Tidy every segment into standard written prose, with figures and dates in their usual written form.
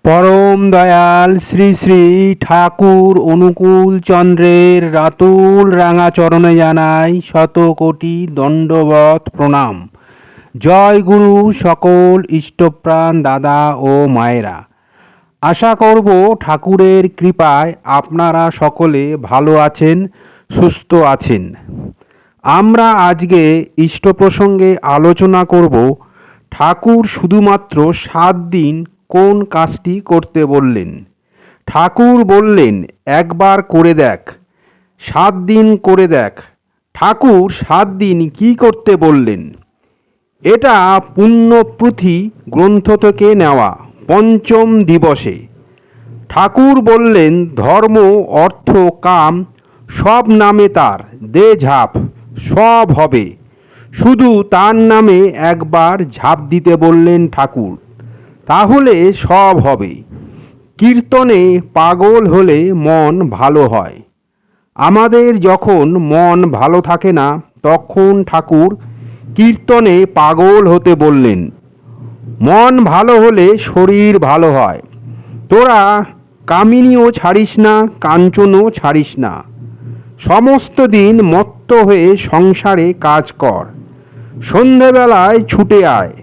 পরম দয়াল শ্রী শ্রী ঠাকুর অনুকূল চন্দ্রের রাতুল রাঙা চরণে জানাই শত কোটি দণ্ডবত প্রণাম। জয় গুরু সকল ইষ্টপ্রাণ দাদা ও মায়েরা। আশা করব ঠাকুরের কৃপায় আপনারা সকলে ভালো আছেন, সুস্থ আছেন। আমরা আজকে ইষ্ট প্রসঙ্গে আলোচনা করব ঠাকুর শুধুমাত্র 7 দিন কোন কাজটি করতে বললেন। ঠাকুর বললেন একবার করে দেখ, 7 দিন করে দেখ। ঠাকুর 7 দিন কি করতে বললেন? এটা পুণ্যপুঁথি গ্রন্থ থেকে নেওয়া। পঞ্চম দিবসে ঠাকুর বললেন ধর্ম অর্থ কাম সব নামে তার, দে ঝাঁপ, সব হবে। শুধু তার নামে একবার ঝাঁপ দিতে বললেন ঠাকুর, তাহলে সব হবে। কীর্তনে পাগল হলে মন ভালো হয়। আমাদের যখন মন ভালো থাকে না, তখন ঠাকুর কীর্তনে পাগল হতে বললেন। মন ভালো হলে শরীর ভালো হয়। তোরা কামিনীও ছাড়িস না, কাঞ্চনও ছাড়িস না। সমস্ত দিন মত্ত হয়ে সংসারে কাজ কর, সন্ধেবেলায় ছুটে আয়।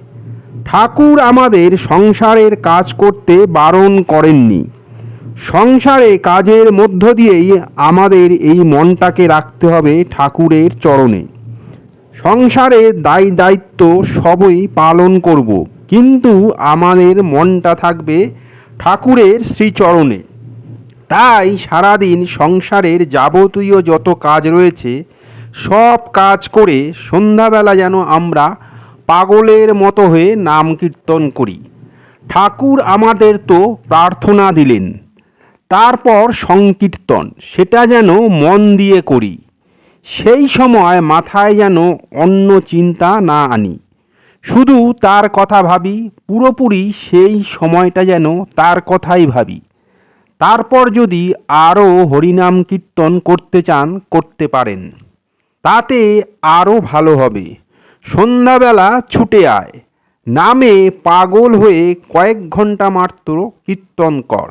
ঠাকুর আমাদের সংসারের কাজ করতে বারণ করেননি। সংসারে কাজের মধ্য দিয়েই আমাদের এই মনটাকে রাখতে হবে ঠাকুরের চরণে। সংসারে দায় দায়িত্ব সবই পালন করব, কিন্তু আমাদের মনটা থাকবে ঠাকুরের শ্রীচরণে। তাই সারাদিন সংসারের যাবতীয় যত কাজ রয়েছে সব কাজ করে সন্ধ্যাবেলা যেন আমরা পাগলের মতো হয়ে নাম কীর্তন করি। ঠাকুর আমাদের তো প্রার্থনা দিলেন, তারপর সংকীর্তন, সেটা যেন মন দিয়ে করি। সেই সময় মাথায় যেন অন্য চিন্তা না আনি, শুধু তার কথা ভাবি। পুরোপুরি সেই সময়টা যেন তার কথাই ভাবি। তারপর যদি আরও হরিনাম কীর্তন করতে চান করতে পারেন, তাতে আরও ভালো হবে। সন্ধ্যাবেলা ছুটে আয়, নামে পাগল হয়ে কয়েক ঘন্টা মাত্র কীর্তন কর।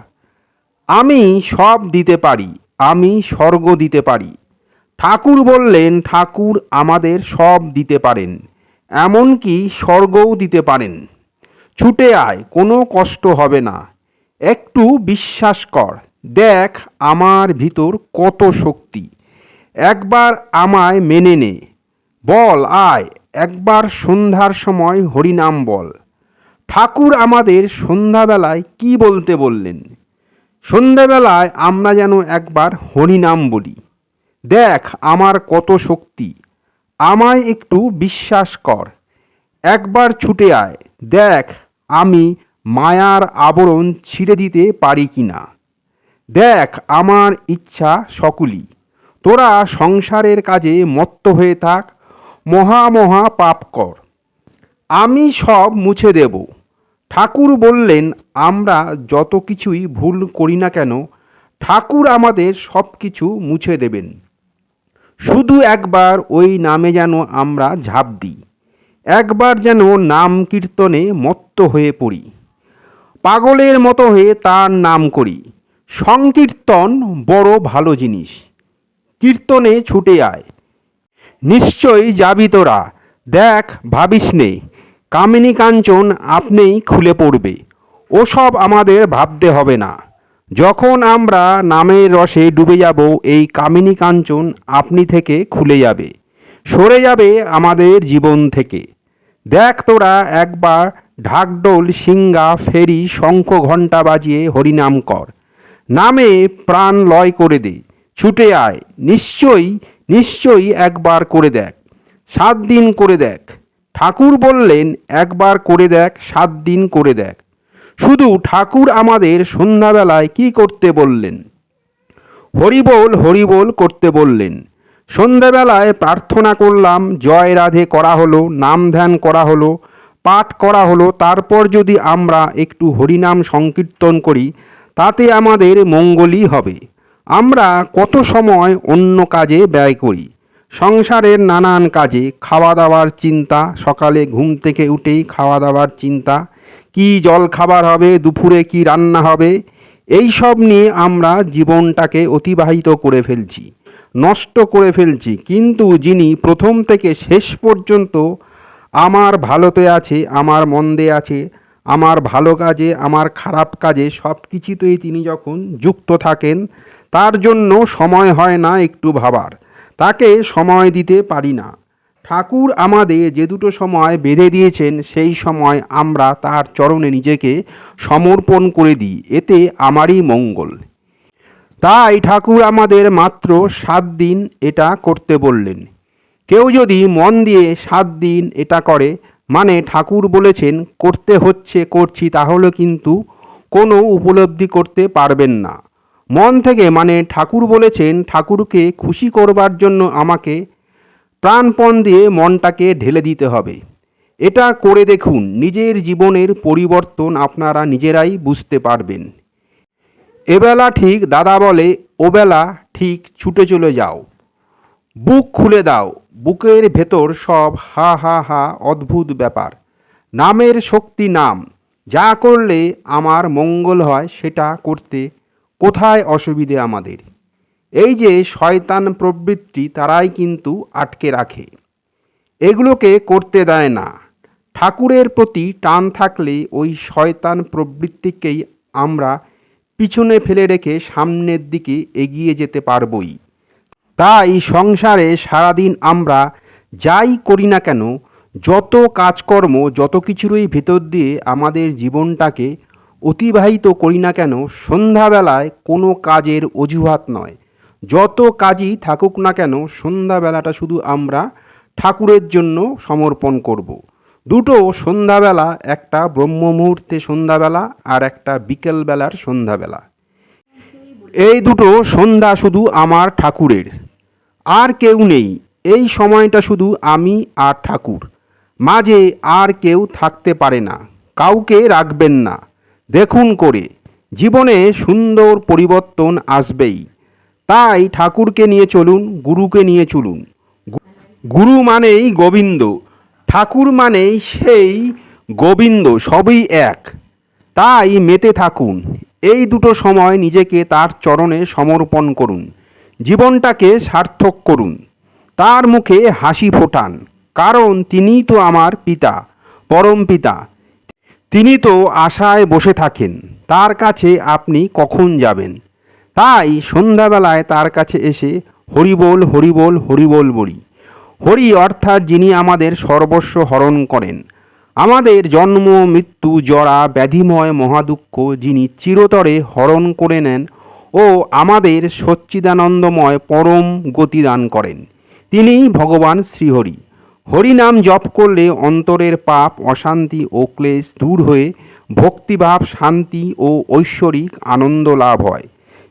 আমি সব দিতে পারি, আমি স্বর্গ দিতে পারি। ঠাকুর বললেন ঠাকুর আমাদের সব দিতে পারেন, এমনকি স্বর্গও দিতে পারেন। ছুটে আয়, কোনো কষ্ট হবে না। একটু বিশ্বাস কর, দেখ আমার ভিতর কত শক্তি। একবার আমায় মেনে নে, বল আয়, একবার সন্ধ্যার সময় হরিনাম বল। ঠাকুর আমাদের সন্ধ্যাবেলায় কি বলতে বললেন? সন্ধ্যাবেলায় আমরা যেন একবার হরিনাম বলি। দেখ আমার কত শক্তি, আমায় একটু বিশ্বাস কর। একবার ছুটে আয়, দেখ আমি মায়ার আবরণ ছিঁড়ে দিতে পারি কি না। দেখ আমার ইচ্ছা সকলই। তোরা সংসারের কাজে মত্ত হয়ে থাক, মহা মহা পাপ কর, আমি সব মুছে দেব। ঠাকুর বললেন আমরা যত কিছুই ভুল করি না কেন, ঠাকুর আমাদের সব কিছু মুছে দেবেন। শুধু একবার ওই নামে যেন আমরা ঝাঁপ দিই, একবার যেন নাম কীর্তনে মত্ত হয়ে পড়ি, পাগলের মতো হয়ে তার নাম করি। সংকীর্তন বড় ভালো জিনিস। কীর্তনে ছুটে আয়, নিশ্চয়ই যাবি তোরা। দেখ ভাবিস নে, কামিনী কাঞ্চন আপনিই খুলে পড়বে। ওসব আমাদের ভাবতে হবে না। যখন আমরা নামের রসে ডুবে যাব, এই কামিনী কাঞ্চন আপনি থেকে খুলে যাবে, সরে যাবে আমাদের জীবন থেকে। দেখ তোরা একবার ঢাকঢোল সিঙ্গা ফেরি শঙ্খ ঘণ্টা বাজিয়ে হরিনাম কর, নামে প্রাণ লয় করে দে। ছুটে আয়, নিশ্চয়ই নিশ্চয়ই একবার করে দেখ, 7 দিন করে দেখ। ঠাকুর বললেন একবার করে দেখ, 7 দিন করে দেখ। শুধু ঠাকুর আমাদের সন্ধ্যাবেলায় কি করতে বললেন? হরিবোল হরিবোল করতে বললেন। সন্ধ্যাবেলায় প্রার্থনা করলাম, জয় রাধে করা হলো, নাম ধ্যান করা হলো, পাঠ করা হলো। তারপর যদি আমরা একটু হরিনাম সংকীর্তন করি, তাতে আমাদের মঙ্গলই হবে। আমরা কত সময় অন্য কাজে ব্যয় করি, সংসারের নানান কাজে, খাওয়া দাওয়ার চিন্তা, সকালে ঘুম থেকে উঠেই খাওয়া দাওয়ার চিন্তা, কি জল খাবার হবে, দুপুরে কি রান্না হবে, এই সব নিয়ে আমরা জীবনটাকে অতিবাহিত করে ফেলছি, নষ্ট করে ফেলছি। কিন্তু যিনি প্রথম থেকে শেষ পর্যন্ত আমার ভালোতে আছে, আমার মন্দে আছে, আমার ভালো কাজে, আমার খারাপ কাজে, সব কিছুতেই তিনি যখন যুক্ত থাকেন, তার জন্য সময় হয় না একটু ভাবার, তাকে সময় দিতে পারি না। ঠাকুর আমাদের যে দুটো সময় বেঁধে দিয়েছেন, সেই সময় আমরা তার চরণে নিজেকে সমর্পণ করে দিই, এতে আমারই মঙ্গল। তাই ঠাকুর আমাদের মাত্র 7 দিন এটা করতে বললেন। কেউ যদি মন দিয়ে 7 দিন এটা করে, মানে ঠাকুর বলেছেন করতে হচ্ছে করছি, তাহলে কিন্তু কোনো উপলব্ধি করতে পারবেন না। মন থেকে, মানে ঠাকুর বলেছেন ঠাকুরকে খুশি করবার জন্য আমাকে প্রাণপণ দিয়ে মনটাকে ঢেলে দিতে হবে। এটা করে দেখুন, নিজের জীবনের পরিবর্তন আপনারা নিজেরাই বুঝতে পারবেন। এবেলা ঠিক দাদা বলে, ওবেলা ঠিক ছুটে চলে যাও। বুক খুলে দাও, বুকের ভেতর সব হা হা হা অদ্ভুত ব্যাপার। নামের শক্তি নাম, যা করলে আমার মঙ্গল হয় সেটা করতে কোথায় অসুবিধে আমাদের। এই যে শয়তান প্রবৃত্তি, তারাই কিন্তু আটকে রাখে, এগুলোকে করতে দেয় না। ঠাকুরের প্রতি টান থাকলে ওই শয়তান প্রবৃত্তিকেই আমরা পিছনে ফেলে রেখে সামনের দিকে এগিয়ে যেতে পারবই। তাই সংসারে সারাদিন আমরা যাই করি না কেন, যত কাজকর্ম, যত কিছুরই ভেতর দিয়ে আমাদের জীবনটাকে অতিবাহিত করি না কেন, সন্ধ্যাবেলায় কোনো কাজের অজুহাত নয়। যত কাজই থাকুক না কেন, সন্ধ্যাবেলাটা শুধু আমরা ঠাকুরের জন্য সমর্পণ করব। দুটো সন্ধ্যাবেলা, একটা ব্রহ্ম মুহূর্তে সন্ধ্যাবেলা আর একটা বিকেলবেলার সন্ধ্যাবেলা। এই দুটো সন্ধ্যা শুধু আমার ঠাকুরের, আর কেউ নেই। এই সময়টা শুধু আমি আর ঠাকুর, মাঝে আর কেউ থাকতে পারে না, কাউকে রাখবেন না। দেখুন করে জীবনে সুন্দর পরিবর্তন আসবেই। তাই ঠাকুরকে নিয়ে চলুন, গুরুকে নিয়ে চলুন। গুরু মানেই গোবিন্দ, ঠাকুর মানেই সেই গোবিন্দ, সবই এক। তাই মেতে থাকুন, এই দুটো সময় নিজেকে তার চরণে সমর্পণ করুন, জীবনটাকে সার্থক করুন, তার মুখে হাসি ফোটান, কারণ তিনিই তো আমার পিতা, পরম পিতা। তিনি তো আশায় বসে থাকেন, তার কাছে আপনি কখন যাবেন। তাই সন্ধ্যাবেলায় তার কাছে এসে হরিবোল হরিবোল হরিবোল বলি। হরি অর্থাৎ যিনি আমাদের সর্বস্ব হরণ করেন, আমাদের জন্ম মৃত্যু জরা ব্যাধিময় মহাদুঃখ যিনি চিরতরে হরণ করে নেন ও আমাদের সচ্চিদানন্দময় পরম গতি দান করেন, তিনিই ভগবান শ্রীহরি। হরিনাম জপ করলে অন্তরের পাপ, অশান্তি ও ক্লেশ দূর হয়ে ভক্তিভাব, শান্তি ও ঐশ্বরিক আনন্দ লাভ হয়।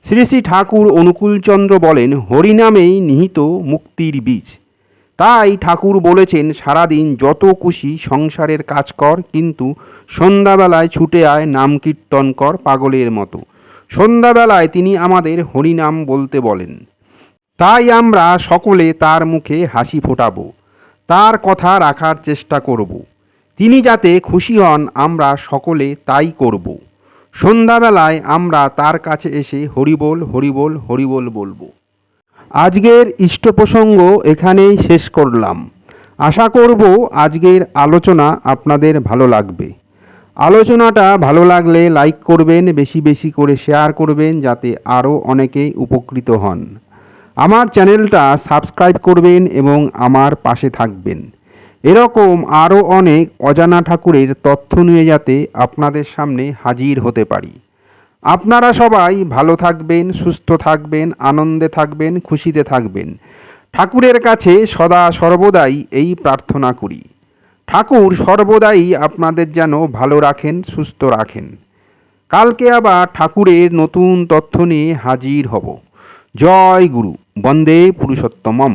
শ্রী শ্রী ঠাকুর অনুকূলচন্দ্র বলেন, হরিনামেই নিহিত মুক্তির বীজ। তাই ঠাকুর বলেছেন, সারাদিন যত খুশি সংসারের কাজ কর, কিন্তু সন্ধ্যাবেলায় ছুটে আয় নাম কীর্তন কর পাগলের মতো। সন্ধ্যাবেলায় তিনি আমাদের হরিনাম বলতে বলেন। তাই আমরা সকলে তার মুখে হাসি ফোটাবো, তার কথা রাখার চেষ্টা করব। তিনি যাতে খুশি হন, আমরা সকলে তাই করব। সন্ধ্যাবেলায় আমরা তার কাছে এসে হরিবোল হরিবোল হরিবোল বলবো। আজকের ইষ্ট প্রসঙ্গ এখানেই শেষ করলাম। আশা করব আজকের আলোচনা আপনাদের ভালো লাগবে। আলোচনাটা ভালো লাগলে লাইক করবেন, বেশি বেশি করে শেয়ার করবেন, যাতে আরও অনেকেই উপকৃত হন। আমার চ্যানেলটা সাবস্ক্রাইব করবেন এবং আমার পাশে থাকবেন। এরকম আরও অনেক অজানা ঠাকুরের তথ্য নিয়ে যাতে আপনাদের সামনে হাজির হতে পারি। আপনারা সবাই ভালো থাকবেন, সুস্থ থাকবেন, আনন্দে থাকবেন, খুশিতে থাকবেন। ঠাকুরের কাছে সদা সর্বদাই এই প্রার্থনা করি, ঠাকুর সর্বদাই আপনাদের যেন ভালো রাখেন, সুস্থ রাখেন। কালকে আবার ঠাকুরের নতুন তথ্য নিয়ে হাজির হব। জয় গুরু, বন্দে পুরুষোত্তমম।